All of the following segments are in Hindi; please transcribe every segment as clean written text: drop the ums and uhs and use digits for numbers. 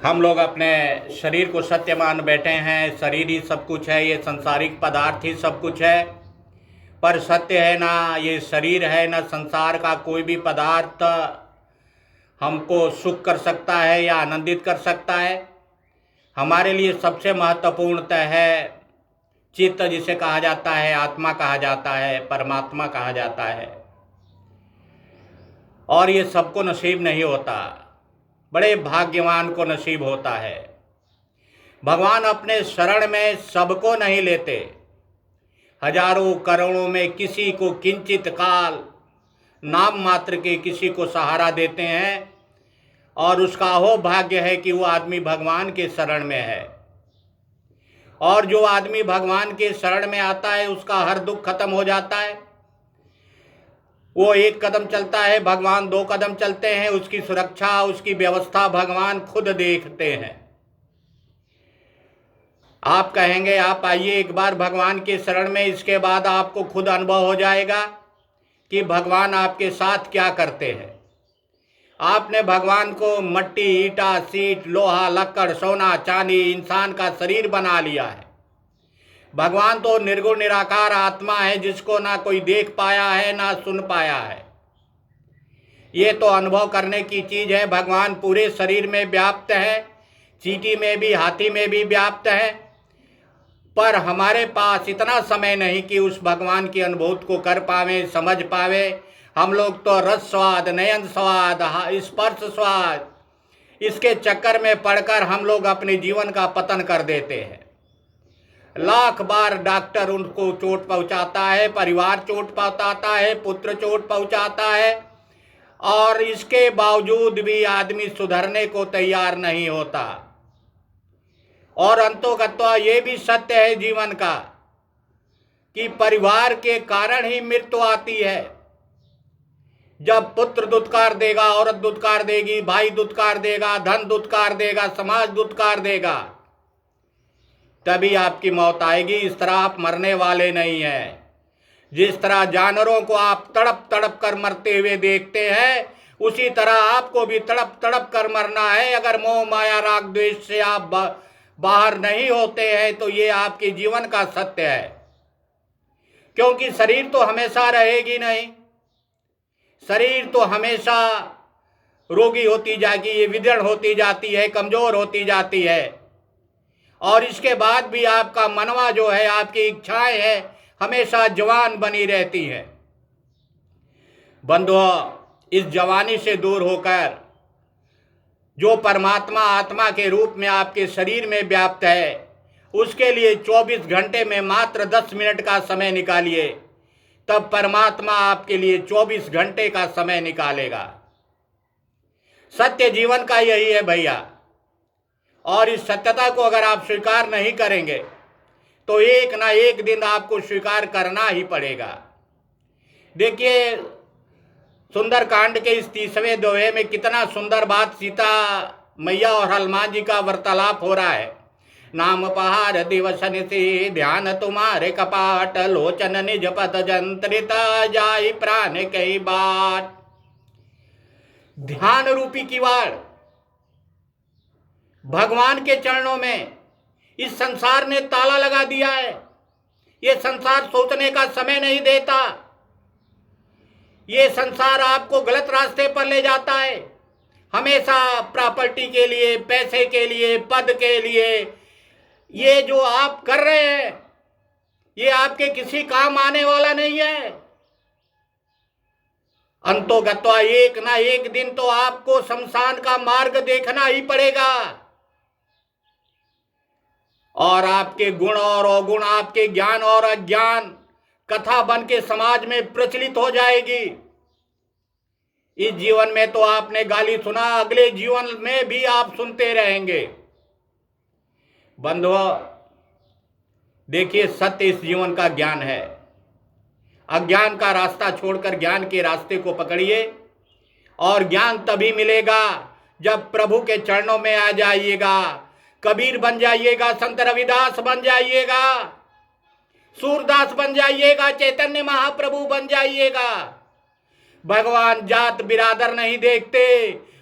हम लोग अपने शरीर को सत्य मान बैठे हैं, शरीर ही सब कुछ है, ये संसारिक पदार्थ ही सब कुछ है। पर सत्य है ना ये शरीर है ना संसार का कोई भी पदार्थ हमको सुख कर सकता है या आनंदित कर सकता है। हमारे लिए सबसे महत्वपूर्णतः है चित्त, जिसे कहा जाता है, आत्मा कहा जाता है, परमात्मा कहा जाता है। और ये सबको नसीब नहीं होता, बड़े भाग्यवान को नसीब होता है। भगवान अपने शरण में सबको नहीं लेते, हजारों करोड़ों में किसी को किंचित काल नाम मात्र के किसी को सहारा देते हैं, और उसका हो भाग्य है कि वो आदमी भगवान के शरण में है। और जो आदमी भगवान के शरण में आता है उसका हर दुख खत्म हो जाता है। वो एक कदम चलता है, भगवान 2 कदम चलते हैं, उसकी सुरक्षा उसकी व्यवस्था भगवान खुद देखते हैं। आप कहेंगे आप आइए एक बार भगवान के शरण में, इसके बाद आपको खुद अनुभव हो जाएगा कि भगवान आपके साथ क्या करते हैं। आपने भगवान को मट्टी, ईटा, सीट, लोहा, लक्कड़, सोना, चांदी, इंसान का शरीर बना लिया है। भगवान तो निर्गुण निराकार आत्मा है, जिसको ना कोई देख पाया है ना सुन पाया है। ये तो अनुभव करने की चीज है। भगवान पूरे शरीर में व्याप्त है, चींटी में भी, हाथी में भी व्याप्त है। पर हमारे पास इतना समय नहीं कि उस भगवान की अनुभूति को कर पावे, समझ पावे। हम लोग तो रस स्वाद, नयन स्वाद, स्पर्श स्वाद, इसके चक्कर में पड़कर हम लोग अपने जीवन का पतन कर देते हैं। लाख बार डॉक्टर उनको चोट पहुंचाता है, परिवार चोट पहुंचाता है, पुत्र चोट पहुंचाता है, और इसके बावजूद भी आदमी सुधरने को तैयार नहीं होता। और अंतोगत्वा ये भी सत्य है जीवन का कि परिवार के कारण ही मृत्यु आती है। जब पुत्र दुत्कार देगा, औरत दुत्कार देगी, भाई दुत्कार देगा, धन दुत्कार देगा, समाज दुत्कार देगा, तभी आपकी मौत आएगी। इस तरह आप मरने वाले नहीं हैं। जिस तरह जानवरों को आप तड़प तड़प कर मरते हुए देखते हैं, उसी तरह आपको भी तड़प तड़प कर मरना है। अगर मोह माया राग द्वेष से आप बाहर नहीं होते हैं तो ये आपके जीवन का सत्य है। क्योंकि शरीर तो हमेशा रहेगी नहीं, शरीर तो हमेशा रोगी होती जाएगी, ये विदीर्ण होती जाती है, कमजोर होती जाती है। और इसके बाद भी आपका मनवा जो है, आपकी इच्छाएं हैं, हमेशा जवान बनी रहती है। बंधुओं, इस जवानी से दूर होकर जो परमात्मा आत्मा के रूप में आपके शरीर में व्याप्त है, उसके लिए 24 घंटे में मात्र 10 मिनट का समय निकालिए, तब परमात्मा आपके लिए 24 घंटे का समय निकालेगा। सत्य जीवन का यही है भैया। और इस सत्यता को अगर आप स्वीकार नहीं करेंगे तो एक ना एक दिन आपको स्वीकार करना ही पड़ेगा। देखिए, सुंदरकांड के इस 30वें दोहे में कितना सुंदर बात सीता मैया और हनुमान जी का वार्तालाप हो रहा है। नाम पहाड़ दिवस निशि, ध्यान तुम्हारे कपाट, लोचन निज पद जंत्रिता, जाई प्राण कई बाट। ध्यान रूपी किवाड़ भगवान के चरणों में इस संसार ने ताला लगा दिया है। ये संसार सोचने का समय नहीं देता। ये संसार आपको गलत रास्ते पर ले जाता है। हमेशा प्रॉपर्टी के लिए, पैसे के लिए, पद के लिए ये जो आप कर रहे हैं, ये आपके किसी काम आने वाला नहीं है। अंतोगत्वा एक ना एक दिन तो आपको शमशान का मार्ग देखना ही पड़ेगा। और आपके गुण और अवगुण, आपके ज्ञान और अज्ञान कथा बन के समाज में प्रचलित हो जाएगी। इस जीवन में तो आपने गाली सुना, अगले जीवन में भी आप सुनते रहेंगे। बंधुओं, देखिए, सत्य इस जीवन का ज्ञान है। अज्ञान का रास्ता छोड़कर ज्ञान के रास्ते को पकड़िए, और ज्ञान तभी मिलेगा जब प्रभु के चरणों में आ जाइएगा। कबीर बन जाइएगा, संत रविदास बन जाइएगा, सूरदास बन जाइएगा, चैतन्य महाप्रभु बन जाइएगा। भगवान जात बिरादर नहीं देखते,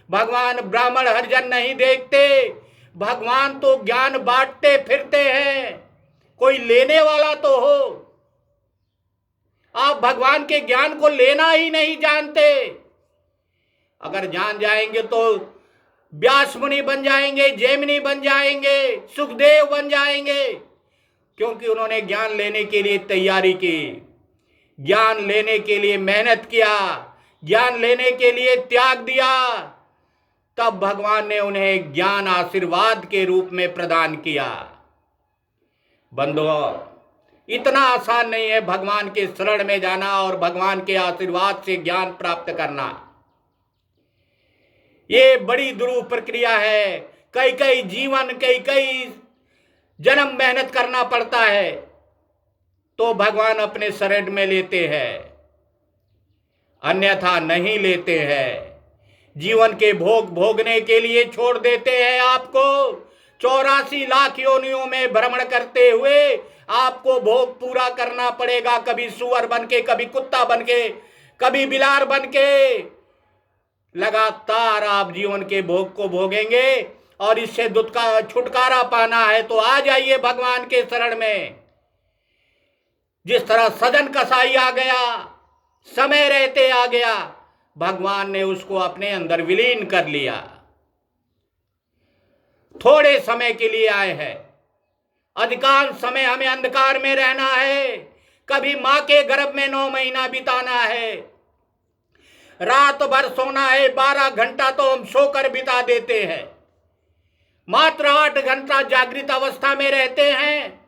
भगवान ब्राह्मण हरिजन नहीं देखते, भगवान तो ज्ञान बांटते फिरते हैं, कोई लेने वाला तो हो। आप भगवान के ज्ञान को लेना ही नहीं जानते। अगर जान जाएंगे तो व्यास मुनि बन जाएंगे, जैमिनी बन जाएंगे, सुखदेव बन जाएंगे, क्योंकि उन्होंने ज्ञान लेने के लिए तैयारी की, ज्ञान लेने के लिए मेहनत किया, ज्ञान लेने के लिए त्याग दिया। तब भगवान ने उन्हें ज्ञान आशीर्वाद के रूप में प्रदान किया। बंधुओं, इतना आसान नहीं है भगवान के शरण में जाना और भगवान के आशीर्वाद से ज्ञान प्राप्त करना। ये बड़ी दुरूह प्रक्रिया है। कई कई जीवन, कई कई जन्म मेहनत करना पड़ता है तो भगवान अपने शरण में लेते हैं, अन्यथा नहीं लेते हैं। जीवन के भोग भोगने के लिए छोड़ देते हैं आपको। 84 लाख योनियों में भ्रमण करते हुए आपको भोग पूरा करना पड़ेगा, कभी सुअर बनके, कभी कुत्ता बनके, कभी बिलार बनके। लगातार आप जीवन के भोग को भोगेंगे और इससे छुटकारा पाना है तो आ जाइए भगवान के शरण में। जिस तरह सजन कसाई आ गया, समय रहते आ गया, भगवान ने उसको अपने अंदर विलीन कर लिया। थोड़े समय के लिए आए हैं, अधिकांश समय हमें अंधकार में रहना है। कभी मां के गर्भ में 9 महीना बिताना है, रात भर सोना है, 12 घंटा तो हम सोकर बिता देते हैं, मात्र 8 घंटा जागृत अवस्था में रहते हैं,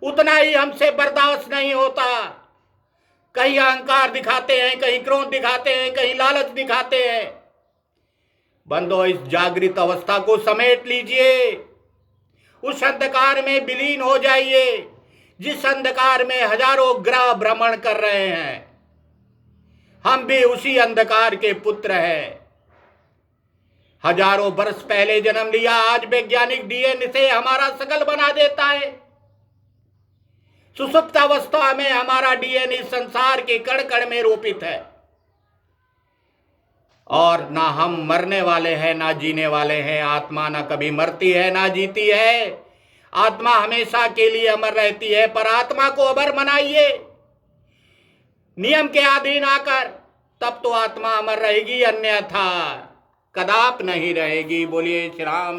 उतना ही हमसे बर्दाश्त नहीं होता। कहीं अहंकार दिखाते हैं, कहीं क्रोध दिखाते हैं, कहीं लालच दिखाते हैं। बंदो, इस जागृत अवस्था को समेट लीजिए, उस अंधकार में विलीन हो जाइए जिस अंधकार में हजारों ग्रह भ्रमण कर रहे हैं। हम भी उसी अंधकार के पुत्र हैं। हजारों वर्ष पहले जन्म लिया, आज वैज्ञानिक डीएनए से हमारा शकल बना देता है। सुषुप्त अवस्था में हमारा डीएनए संसार के कण कण में रोपित है और ना हम मरने वाले हैं ना जीने वाले हैं। आत्मा ना कभी मरती है ना जीती है, आत्मा हमेशा के लिए अमर रहती है। पर आत्मा को अमर बनाइए नियम के अधीन आकर, तब तो आत्मा अमर रहेगी, अन्यथा कदाप नहीं रहेगी। बोलिए श्री राम।